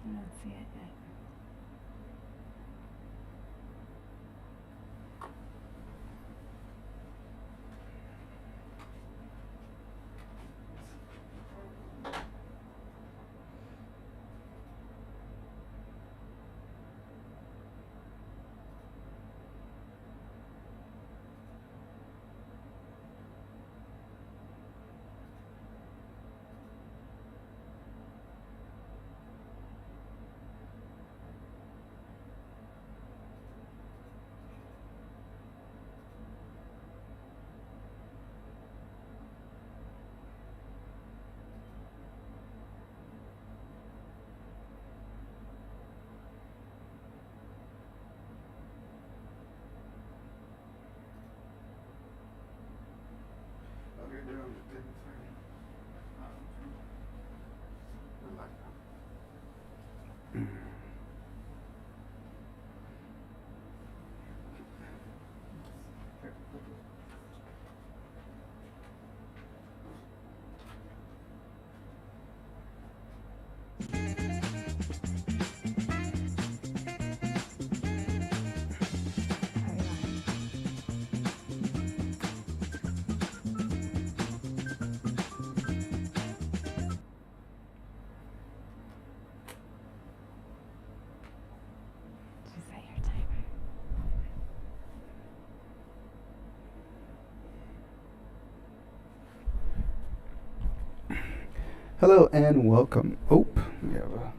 I don't see it yet. Did you set your timer? Hello and welcome. Oh, we have a.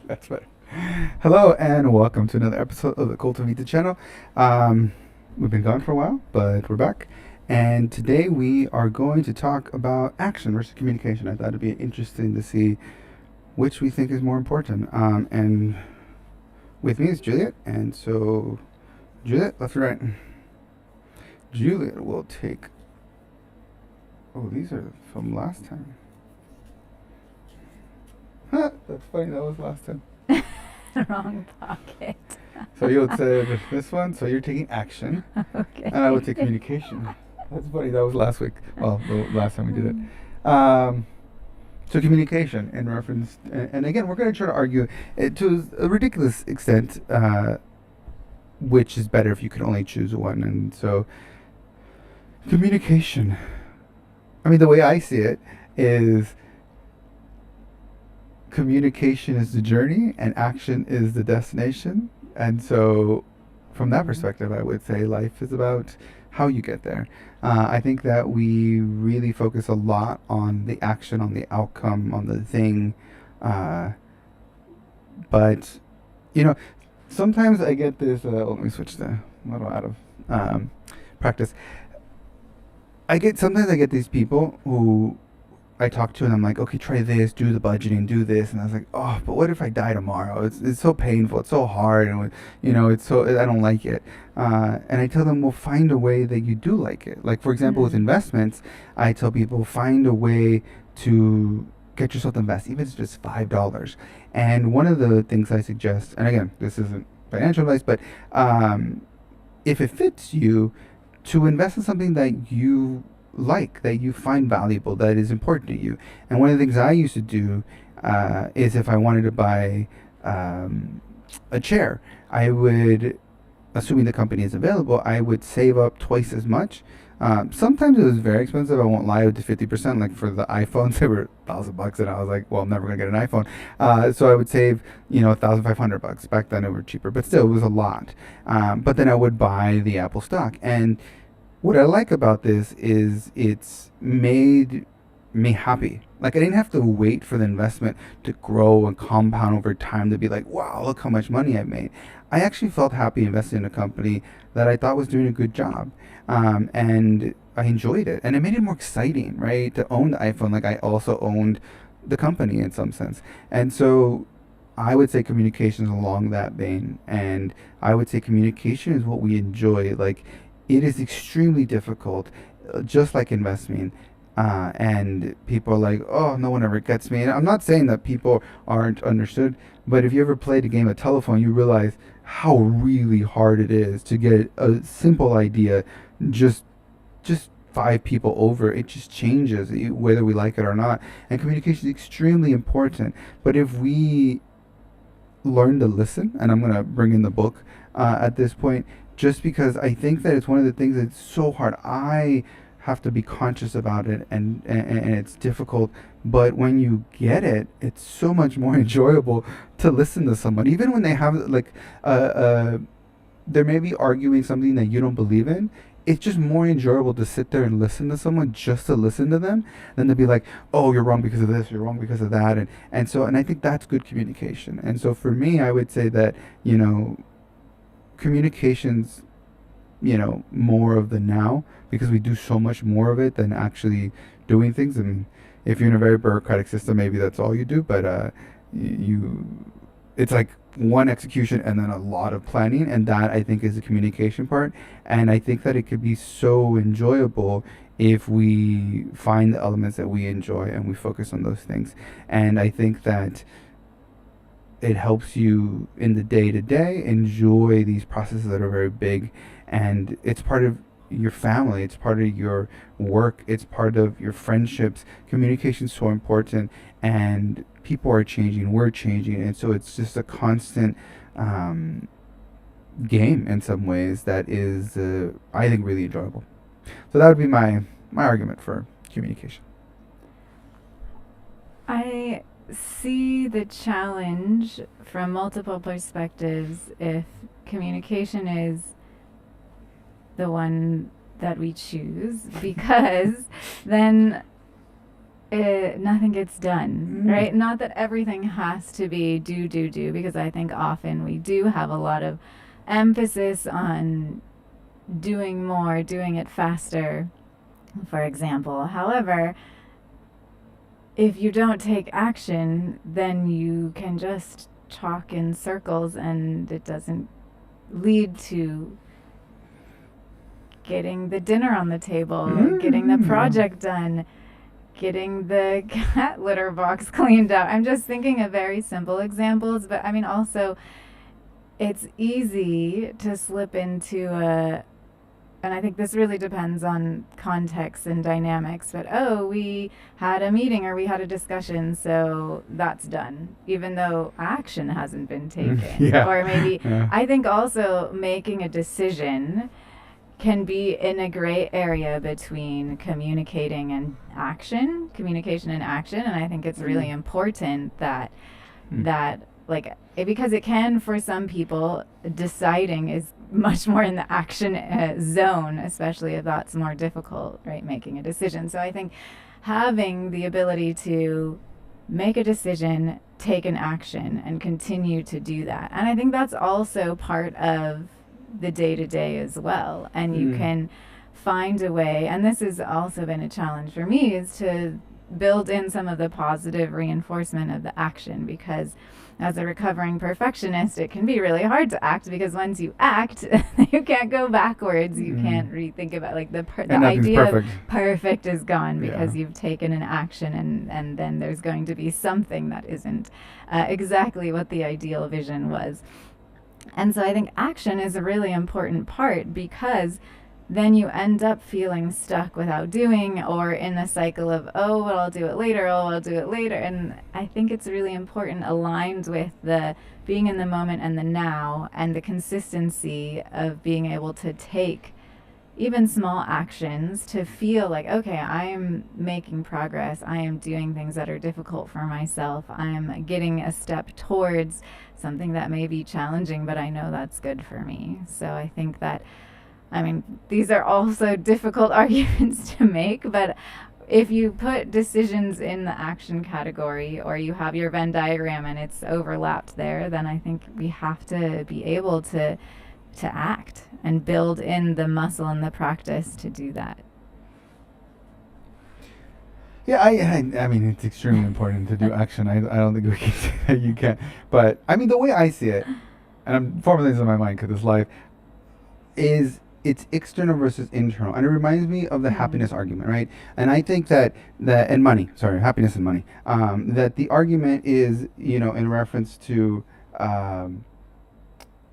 That's better. Hello and welcome to another episode of the Cultivate the channel. We've been gone for a while, but we're back. And today we are going to talk about action versus communication. I thought it'd be interesting to see which we think is more important. And with me is Juliet. And so, Juliet, left or right? Juliet will take. Oh, these are from last time. Huh, that's funny. That was last time. Wrong pocket. So you'll say this one. So you're taking action, Okay. and I will take communication. That's funny. That was last week. Well, the last time we did it. So communication in reference, and again, we're going to try to argue it to a ridiculous extent, which is better if you could only choose one. And so, communication. I mean, the way I see it is communication is the journey and action is the destination. And so, from that perspective, I would say life is about how you get there. I think that we really focus a lot on the action, on the outcome, on the thing. But, sometimes I get this. Let me switch the model out of practice. Sometimes I get these people who I talk to and I'm like, okay, try this, do the budgeting, do this, and I was like, oh, but what if I die tomorrow? It's so painful, it's so hard, and it's so I don't like it. And I tell them, well, find a way that you do like it. Like for example, with investments, I tell people find a way to get yourself to invest, even if it's just $5. And one of the things I suggest, and again, this isn't financial advice, but if it fits you, to invest in something that you like, that you find valuable, that is important to you. And one of the things I used to do is if I wanted to buy a chair, I would, assuming the company is available, I would save up twice as much. Sometimes it was very expensive. I won't lie, with the 50%. Like for the iPhones, they were $1,000, and I was like, well, I'm never gonna get an iPhone. So I would save, $1,500. Back then, it were cheaper, but still, it was a lot. But then I would buy the Apple stock, and what I like about this is it's made me happy. Like I didn't have to wait for the investment to grow and compound over time to be like, wow, look how much money I made. I actually felt happy investing in a company that I thought was doing a good job. And I enjoyed it. And it made it more exciting, right? To own the iPhone, like I also owned the company in some sense. And so I would say communication is along that vein, and I would say communication is what we enjoy. Like, it is extremely difficult, just like investing. And people are like, oh, no one ever gets me. And I'm not saying that people aren't understood, but if you ever played a game of telephone, you realize how really hard it is to get a simple idea just just five people over. It just changes whether we like it or not. And communication is extremely important. But if we learn to listen, and I'm going to bring in the book at this point, just because I think that it's one of the things that's so hard. I have to be conscious about it, and it's difficult. But when you get it, it's so much more enjoyable to listen to someone, even when they have like they may be arguing something that you don't believe in. It's just more enjoyable to sit there and listen to someone, just to listen to them, than to be like, oh, you're wrong because of this, you're wrong because of that. And I think that's good communication. And so for me, I would say that, communications, more of the now, because we do so much more of it than actually doing things. I mean, if you're in a very bureaucratic system, maybe that's all you do, but you it's like one execution and then a lot of planning, and that I think is the communication part. And I think that it could be so enjoyable if we find the elements that we enjoy and we focus on those things. And I think that it helps you in the day to day enjoy these processes that are very big, and it's part of your family, it's part of your work, it's part of your friendships. Communication is so important, and people are changing, we're changing, and so it's just a constant game in some ways that is, I think, really enjoyable. So that would be my argument for communication. I see the challenge from multiple perspectives if communication is the one that we choose, because then nothing gets done, right? Not that everything has to be do, because I think often we do have a lot of emphasis on doing more, doing it faster, for example. However, if you don't take action, then you can just talk in circles, and it doesn't lead to getting the dinner on the table, getting the project done, getting the cat litter box cleaned out. I'm just thinking of very simple examples, but I mean, also, it's easy to slip into and I think this really depends on context and dynamics, but we had a meeting or we had a discussion, so that's done, even though action hasn't been taken. Yeah. Or maybe, Yeah. I think also making a decision can be in a gray area between communication and action, and I think it's really important that like, because it can, for some people, deciding is much more in the action zone, especially if that's more difficult, right, making a decision. So I think having the ability to make a decision, take an action, and continue to do that. And I think that's also part of the day-to-day as well. And you can find a way, and this has also been a challenge for me, is to build in some of the positive reinforcement of the action, because as a recovering perfectionist, it can be really hard to act, because once you act, you can't go backwards. You can't rethink about, like, the idea of perfect is gone, because you've taken an action, and then there's going to be something that isn't exactly what the ideal vision was. And so I think action is a really important part, because then you end up feeling stuck without doing, or in the cycle of, I'll do it later, I'll do it later. And I think it's really important, aligned with the being in the moment and the now, and the consistency of being able to take even small actions to feel like, okay, I am making progress, I am doing things that are difficult for myself, I am getting a step towards something that may be challenging, but I know that's good for me. So I think that, I mean, these are also difficult arguments to make, but if you put decisions in the action category, or you have your Venn diagram and it's overlapped there, then I think we have to be able to act and build in the muscle and the practice to do that. Yeah, I mean, it's extremely important to do action. I don't think we can say that you can't. But I mean, the way I see it, and I'm formulating this in my mind because it's life, is it's external versus internal, and it reminds me of the happiness argument, right? And I think that and money, sorry, happiness and money, that the argument is, in reference to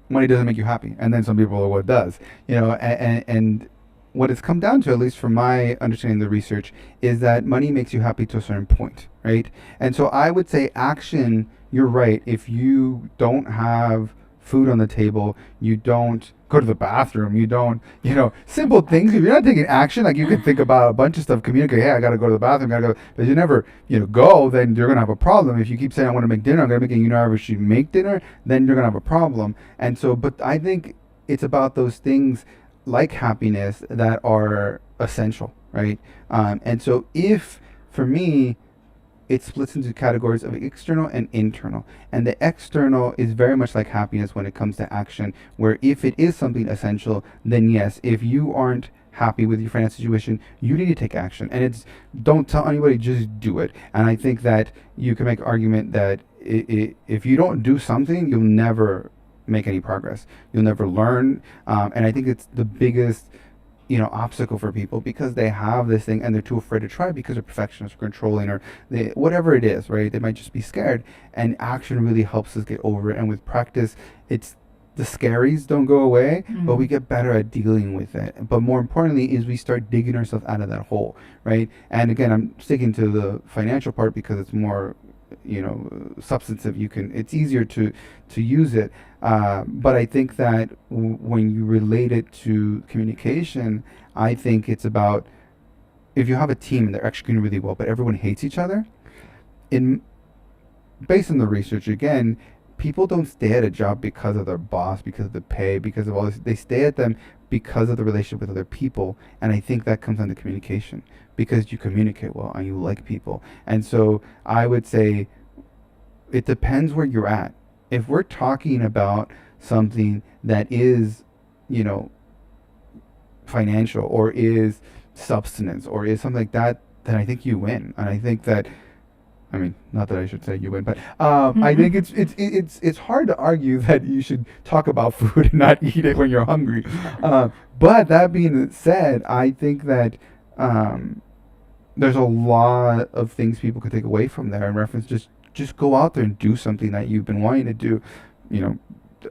money doesn't make you happy, and then some people are what does, and what it's come down to, at least from my understanding of the research, is that money makes you happy to a certain point, right? And so I would say action, you're right. If you don't have food on the table, you don't go to the bathroom, you don't, simple things. If you're not taking action, like you can think about a bunch of stuff, communicate, hey, I got to go to the bathroom, got to go, but you never, go, then you're going to have a problem. If you keep saying, I want to make dinner, I'm going to make it, never should make dinner, then you're going to have a problem. And so, but I think it's about those things like happiness that are essential, right? And so if, for me, it splits into categories of external and internal. And the external is very much like happiness when it comes to action, where if it is something essential, then yes, if you aren't happy with your financial situation, you need to take action. And it's, don't tell anybody, just do it. And I think that you can make an argument that if you don't do something, you'll never make any progress. You'll never learn. And I think it's the biggest obstacle for people, because they have this thing and they're too afraid to try because they're perfectionists or controlling, or whatever it is, right? They might just be scared, and action really helps us get over it. And with practice, it's the scaries don't go away, but we get better at dealing with it. But more importantly is we start digging ourselves out of that hole, right? And again, I'm sticking to the financial part because it's more substantive. It's easier to use it, but I think that when you relate it to communication, I think it's about, if you have a team and they're executing really well but everyone hates each other, in based on the research again, people don't stay at a job because of their boss, because of the pay, because of all this. They stay at them because of the relationship with other people. And I think that comes down to communication, because you communicate well and you like people. And so I would say it depends where you're at. If we're talking about something that is, financial, or is substance, or is something like that, then I think you win. And I think that, I mean, not that I should say you win, but I think it's hard to argue that you should talk about food and not eat it when you're hungry. But that being said, I think that there's a lot of things people could take away from there in reference. Just go out there and do something that you've been wanting to do.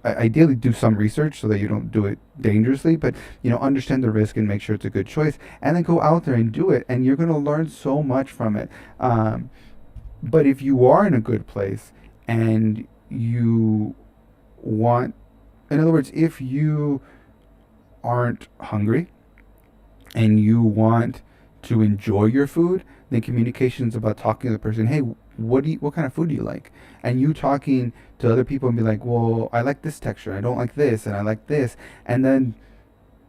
Ideally do some research so that you don't do it dangerously, but understand the risk and make sure it's a good choice, and then go out there and do it, and you're going to learn so much from it. But if you are in a good place and you want, in other words, if you aren't hungry and you want to enjoy your food, then communication is about talking to the person. Hey, what kind of food do you like? And you talking to other people and be like, well, I like this texture, I don't like this, and I like this. And then,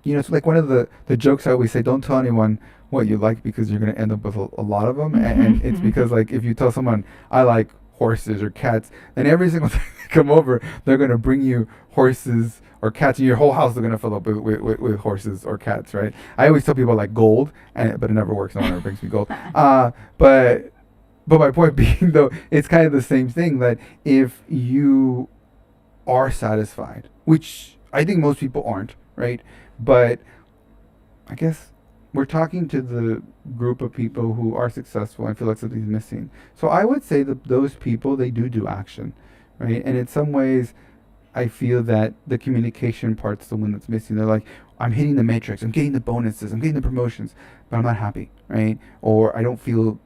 it's like one of the jokes I always say, don't tell anyone what you like, because you're going to end up with a lot of them. And it's because, like, if you tell someone I like horses or cats, then every single time they come over, they're going to bring you horses or cats, and your whole house is going to fill up with horses or cats, right? I always tell people I like gold, but it never works. No one ever brings me gold. But my point being, though, it's kind of the same thing, that if you are satisfied, which I think most people aren't, right? But I guess we're talking to the group of people who are successful and feel like something's missing. So I would say that those people, they do action, right? And in some ways, I feel that the communication part's the one that's missing. They're like, I'm hitting the matrix, I'm getting the bonuses, I'm getting the promotions, but I'm not happy, right? Or I don't feel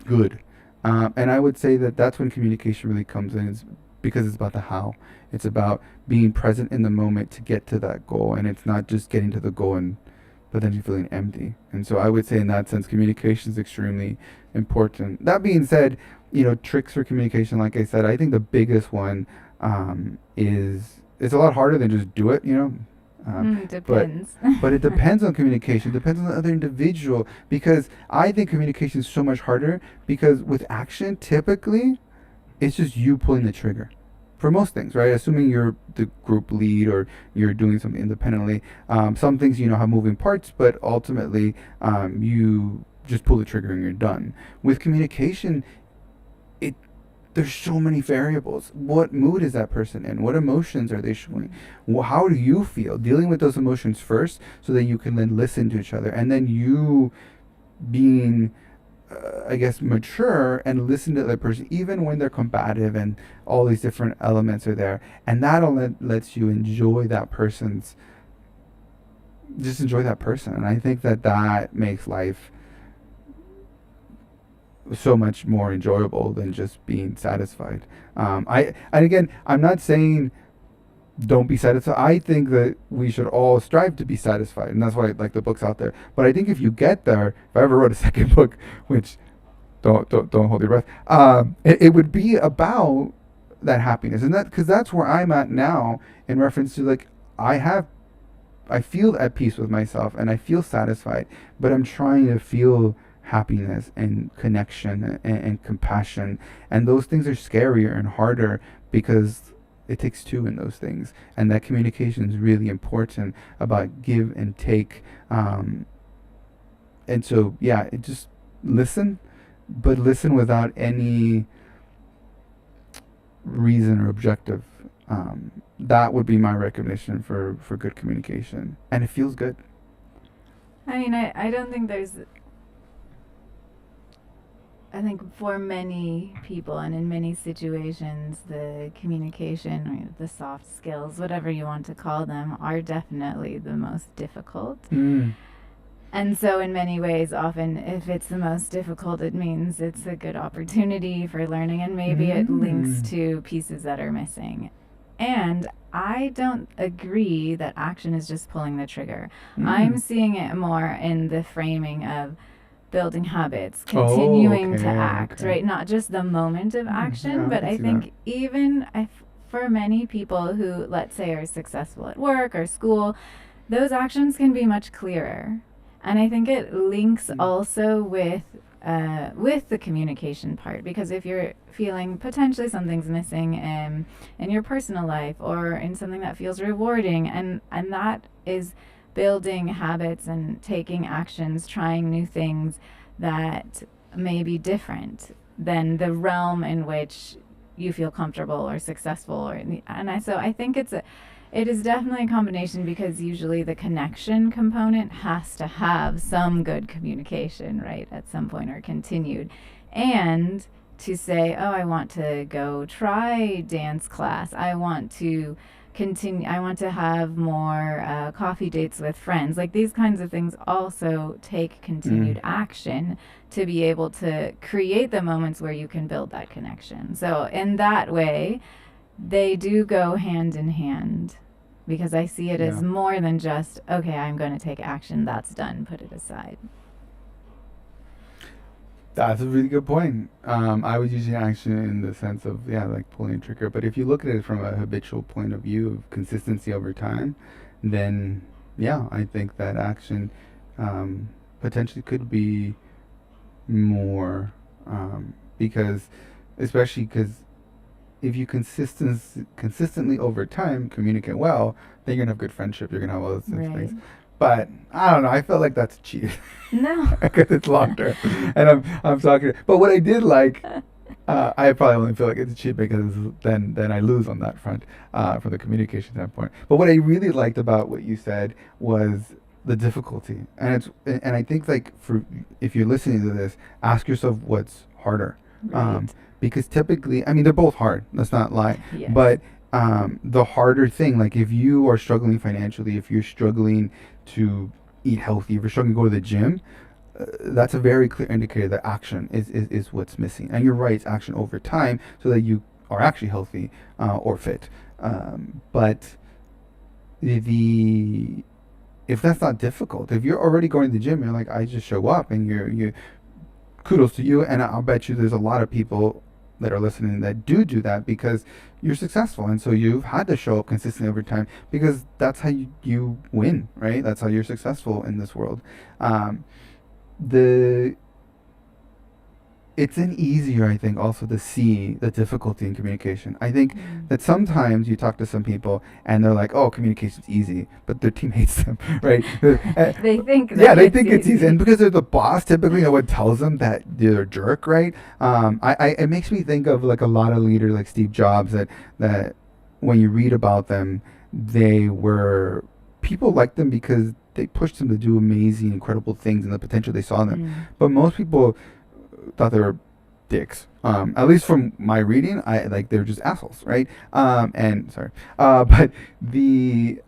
good. And I would say that that's when communication really comes in, is because it's about the how. It's about being present in the moment to get to that goal, and it's not just getting to the goal but then you're feeling empty. And so I would say in that sense, communication is extremely important. That being said, tricks for communication, like I said, I think the biggest one is, it's a lot harder than just do it, Depends. But it depends on communication. It depends on the other individual, because I think communication is so much harder, because with action, typically, it's just you pulling the trigger. For most things, right? Assuming you're the group lead or you're doing something independently. Some things, have moving parts, but ultimately, you just pull the trigger and you're done. With communication, it there's so many variables. What mood is that person in? What emotions are they showing? How do you feel? Dealing with those emotions first, so that you can then listen to each other, and then you being, I guess, mature and listen to the other person, even when they're combative and all these different elements are there, and that all lets you enjoy that person's. Just enjoy that person, and I think that makes life so much more enjoyable than just being satisfied. And again, I'm not saying don't be satisfied. I think that we should all strive to be satisfied, and that's why like the book's out there. But I think if you get there, if I ever wrote a second book, which don't hold your breath, it would be about that happiness, and that because that's where I'm at now in reference to like I feel at peace with myself and I feel satisfied, but I'm trying to feel happiness and connection and compassion, and those things are scarier and harder because it takes two in those things, and that communication is really important about give and take. And so yeah, it just listen, but listen without any reason or objective. That would be my recognition for good communication, and it feels good. I mean, I don't think there's. I think for many people and in many situations, the communication or the soft skills, whatever you want to call them, are definitely the most difficult. Mm. And so, in many ways, often if it's the most difficult, it means it's a good opportunity for learning, and maybe it links to pieces that are missing. And I don't agree that action is just pulling the trigger. I'm seeing it more in the framing of building habits, continuing to act, right? Not just the moment of action, but I think even for many people who, let's say, are successful at work or school, those actions can be much clearer. And I think it links also with the communication part, because if you're feeling potentially something's missing in your personal life or in something that feels rewarding, and that is building habits and taking actions, trying new things that may be different than the realm in which you feel comfortable or successful, so I think it is definitely a combination, because usually the connection component has to have some good communication, right, at some point, or continued. And to say, oh, I want to go try dance class. I want to continue. I want to have more coffee dates with friends. Like, these kinds of things also take continued action to be able to create the moments where you can build that connection. So in that way, they do go hand in hand, because I see it as more than just, okay, I'm going to take action, that's done, put it aside. That's a really good point. I was using action in the sense of, like pulling a trigger. But if you look at it from a habitual point of view of consistency over time, then, I think that action potentially could be more, because, especially because if you consistently over time communicate well, then you're gonna have good friendship. You're gonna have all those things. But I don't know. I felt like that's cheating. No, because it's longer, and I'm talking. But what I did like, I probably only feel like it's cheap because then I lose on that front from the communication standpoint. But what I really liked about what you said was the difficulty, and I think like if you're listening to this, ask yourself what's harder. right. Because typically, I mean, they're both hard. Let's not lie. Yes. But the harder thing, like if you are struggling financially, if you're struggling to eat healthy, if you're struggling to go to the gym, that's a very clear indicator that action is what's missing. And you're right, it's action over time so that you are actually healthy or fit. But if that's not difficult, if you're already going to the gym, you're like, I just show up, and you kudos to you. And I'll bet you there's a lot of people that are listening that do that because you're successful, and so you've had to show up consistently over time, because that's how you win, right? That's how you're successful in this world. it's an easier, I think, also to see the difficulty in communication. I think Mm. that sometimes you talk to some people and they're like, "Oh, communication's easy," but their team hates them, right? They think Yeah, that they it's think it's easy, easy. and because they're the boss, typically no one tells them that they're a jerk, right? It makes me think of like a lot of leaders like Steve Jobs that when you read about them, they were people liked them because they pushed them to do amazing, incredible things and the potential they saw in them. Mm. But most people thought they were dicks. At least from my reading, I like they're just assholes, right? And sorry, but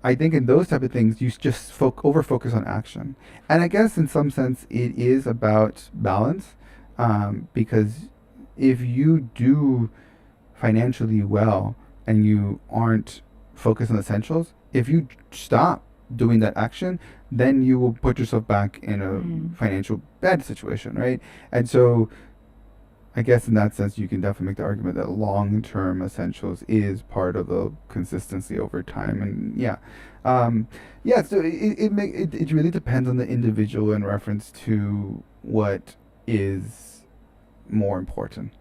I think in those type of things, you just over focus on action, and I guess in some sense it is about balance, because if you do financially well and you aren't focused on essentials, if you stop doing that action, then you will put yourself back in Mm. a financial bad situation, right? And so I guess in that sense, you can definitely make the argument that long-term essentials is part of the consistency over time, and yeah. So it really depends on the individual in reference to what is more important.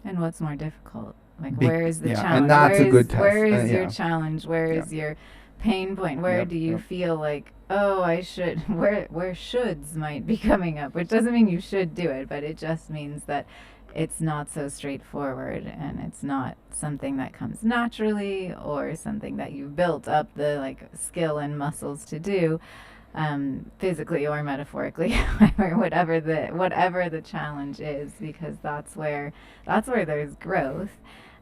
And what's more difficult? Like, Be- where is the yeah, and challenge? that's a good test. Where is your Yeah, challenge? Where yeah, is your pain point? Where yep, do you yep. feel like, oh, I should? Where shoulds might be coming up, which doesn't mean you should do it, but it just means that it's not so straightforward, and it's not something that comes naturally or something that you've built up the like skill and muscles to do, physically or metaphorically, or whatever the challenge is, because that's where there's growth,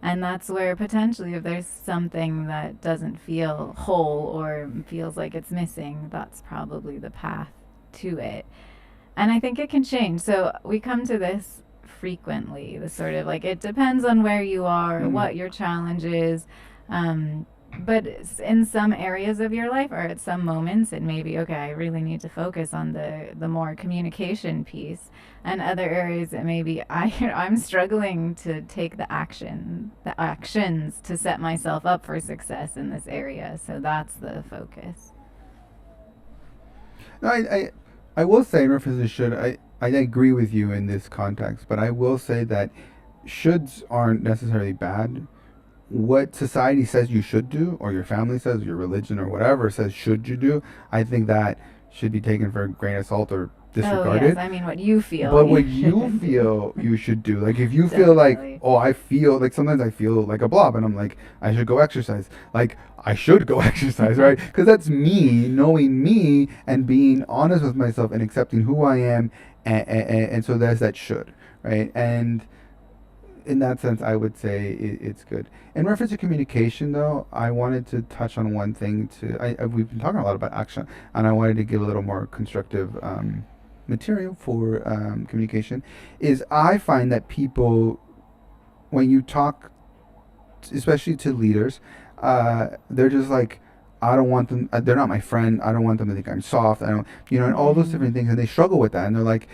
and that's where potentially if there's something that doesn't feel whole or feels like it's missing, that's probably the path to it. And I think it can change. So we come to this frequently. The sort of like it depends on where you are, Mm. what your challenge is. Um, but in some areas of your life or at some moments, it may be okay. I really need to focus on the more communication piece, and other areas it may be I'm struggling to take the actions to set myself up for success in this area. So that's the focus. No, I will say in reference to should, I agree with you in this context, but I will say that shoulds aren't necessarily bad. What society says you should do, or your family says, your religion or whatever says should you do, I think that should be taken for a grain of salt or Oh yes, disregarded. I mean what you feel. But what you feel you should do, like if you feel like, Definitely. oh, I feel like sometimes I feel like a blob, and I'm like, I should go exercise. Like I should go exercise, right? Because that's me knowing me and being honest with myself and accepting who I am, and so there's that should, right? And in that sense, I would say it's good. In reference to communication, though, I wanted to touch on one thing. We've been talking a lot about action, and I wanted to give a little more constructive material for communication. Is I find that people, when you talk, especially to leaders, they're just like, I don't want them. They're not my friend. I don't want them to think I'm soft. I don't, and all those Mm. different things, and they struggle with that, and they're like,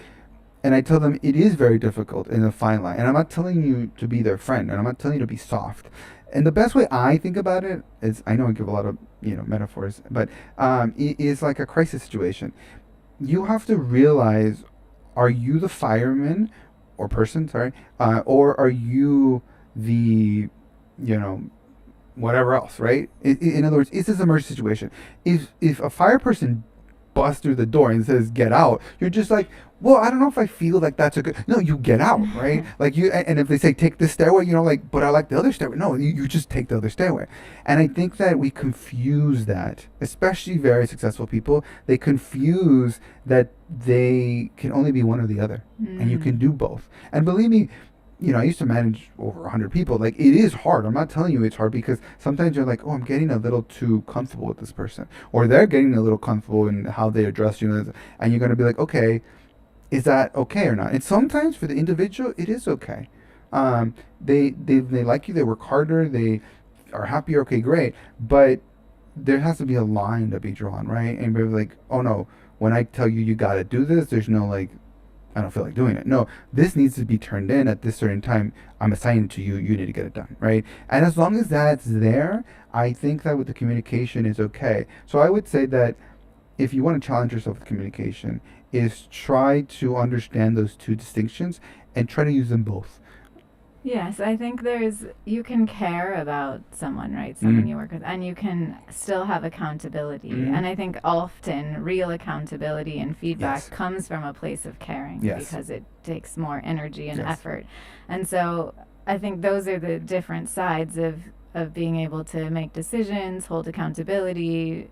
and I tell them it is very difficult in a fine line. And I'm not telling you to be their friend, and I'm not telling you to be soft. And the best way I think about it is, I know I give a lot of metaphors, but it is like a crisis situation. You have to realize: are you the fireman or person? Sorry, or are you the you know whatever else? Right? In other words, is this an emergency situation? If a fire person busts through the door and says get out, you're just like, well, I don't know if I feel like that's a good. No, you get out, right? Like you, and if they say take this stairway, like, but I like the other stairway. No, you just take the other stairway. And I think that we confuse that, especially very successful people. They confuse that they can only be one or the other, and you can Mm. do both. And believe me, I used to manage over 100 people. Like, it is hard. I'm not telling you it's hard, because sometimes you're like, oh, I'm getting a little too comfortable with this person, or they're getting a little comfortable in how they address you, and you're going to be like, okay, is that okay or not? And sometimes for the individual, it is okay. They like you. They work harder. They are happier. Okay, great. But there has to be a line to be drawn, right? And be like, oh no, when I tell you you got to do this, there's no like, I don't feel like doing it. No, this needs to be turned in at this certain time. I'm assigning it to you. You need to get it done, right? And as long as that's there, I think that with the communication is okay. So I would say that if you want to challenge yourself with communication, is try to understand those two distinctions and try to use them both. Yes, I think you can care about someone, right? Someone Mm. you work with, and you can still have accountability. Mm. And I think often real accountability and feedback Yes. comes from a place of caring Yes. because it takes more energy and Yes. effort. And so I think those are the different sides of being able to make decisions, hold accountability,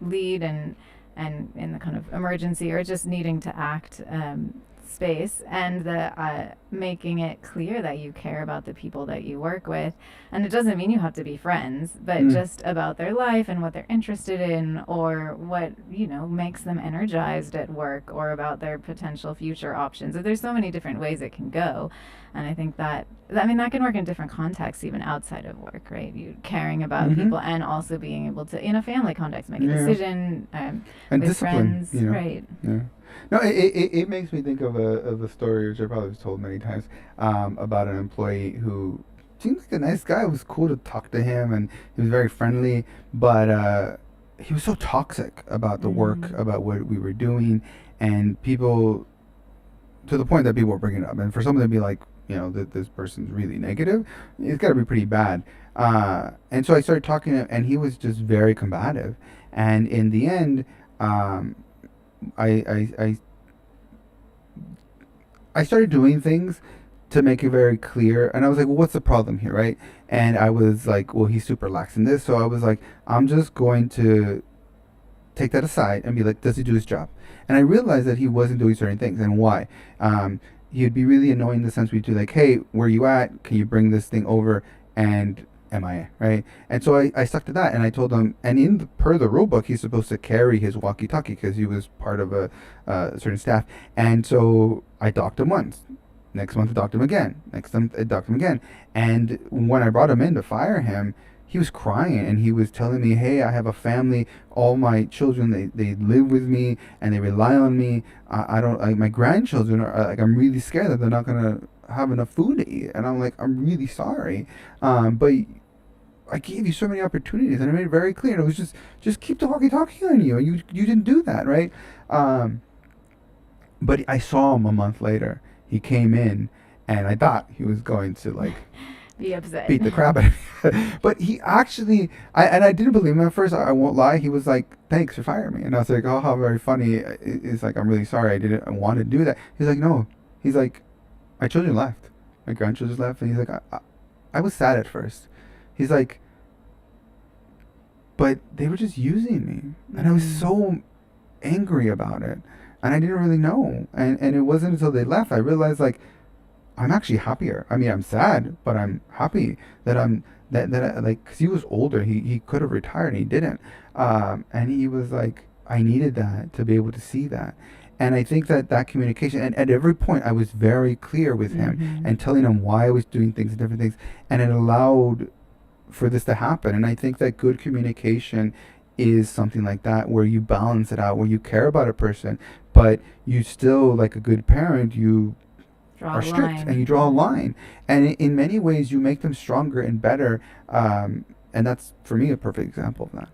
lead, and in the kind of emergency or just needing to act space, and the making it clear that you care about the people that you work with. And it doesn't mean you have to be friends, but Mm. just about their life and what they're interested in, or what makes them energized at work, or about their potential future options. There's so many different ways it can go. And I think that that can work in different contexts, even outside of work, right? You caring about Mm-hmm. people, and also being able to, in a family context, make a Yeah. decision And with discipline, friends, right? Yeah. No, it makes me think of a story which I probably was told many times, about an employee who seemed like a nice guy. It was cool to talk to him, and he was very friendly, but he was so toxic about the work, Mm. about what we were doing, and people, to the point that people were bringing it up. And for someone to be like, that this person's really negative, it's got to be pretty bad. And so I started talking to him, and he was just very combative. And in the end, um, I, I, I, I started doing things to make it very clear. And I was like, well, what's the problem here, right? And I was like, well, he's super lax in this. So I was like, I'm just going to take that aside and be like, does he do his job? And I realized that he wasn't doing certain things, and why. He'd be really annoying in the sense we'd do like, hey, where you at? Can you bring this thing over? And MIA, right? And so I stuck to that, and I told him, and per the rule book, he's supposed to carry his walkie-talkie because he was part of a certain staff. And so I docked him once. Next month I docked him again. Next month I docked him again. And when I brought him in to fire him, he was crying, and he was telling me, hey, I have a family, all my children, they live with me and they rely on me. I don't like, my grandchildren are like, I'm really scared that they're not gonna have enough food to eat. And I'm like, I'm really sorry, but I gave you so many opportunities, and I made it very clear. And it was just keep the walkie-talkie on you, and you didn't do that, right? But I saw him a month later. He came in, and I thought he was going to like Be upset. beat the crap out of me. But he actually, I didn't believe him at first. I won't lie. He was like, "Thanks for firing me," and I was like, "Oh, how very funny." It's like, I'm really sorry. I want to do that. He's like, "No." He's like, "My children left. My grandchildren left," and he's like, I was sad at first." He's like, "But they were just using me," and I was so angry about it, and I didn't really know. And it wasn't until they left I realized, like, I'm actually happier. I mean, I'm sad, but I'm happy that I, like, because he was older. He could have retired, and he didn't. And he was like, I needed that to be able to see that. And I think that communication, and at every point I was very clear with him, Mhm. and telling him why I was doing things and different things, and it allowed for this to happen. And I think that good communication is something like that, where you balance it out, where you care about a person, but you still, like a good parent, you Draw are a strict, line. and you draw a line, and in many ways you make them stronger and better. And that's, for me, a perfect example of that.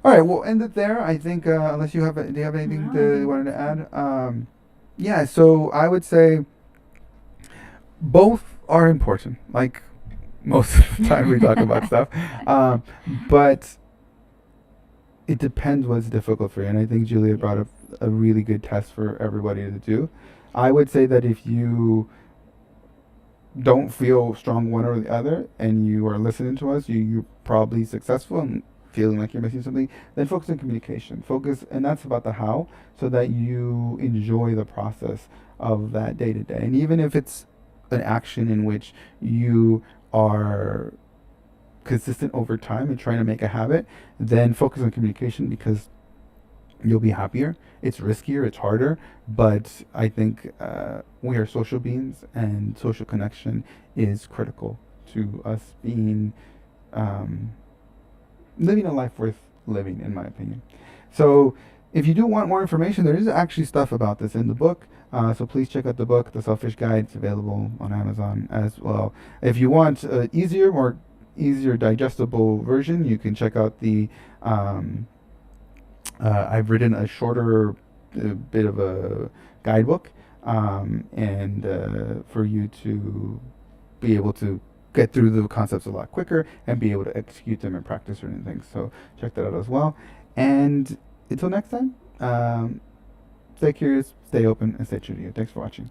All right, we'll end it there. I think, unless do you have anything No, you wanted to add? Yeah, so I would say both are important. Like most of the time we talk about stuff, but it depends what's difficult for you. And I think Julia brought up a really good test for everybody to do. I would say that if you don't feel strong one or the other, and you are listening to us, you're probably successful and feeling like you're missing something, then focus on communication. Focus, and that's about the how, so that you enjoy the process of that day to day. And even if it's an action in which you are consistent over time and trying to make a habit, then focus on communication, because you'll be happier. It's riskier, it's harder, but I think we are social beings, and social connection is critical to us being living a life worth living, in my opinion. So if you do want more information, there is actually stuff about this in the book. So please check out the book, The Selfish Guide. It's available on Amazon as well. If you want easier digestible version, you can check out the I've written a shorter bit of a guidebook, and for you to be able to get through the concepts a lot quicker and be able to execute them and practice certain things. So check that out as well. And until next time, stay curious, stay open, and stay true to you. Thanks for watching.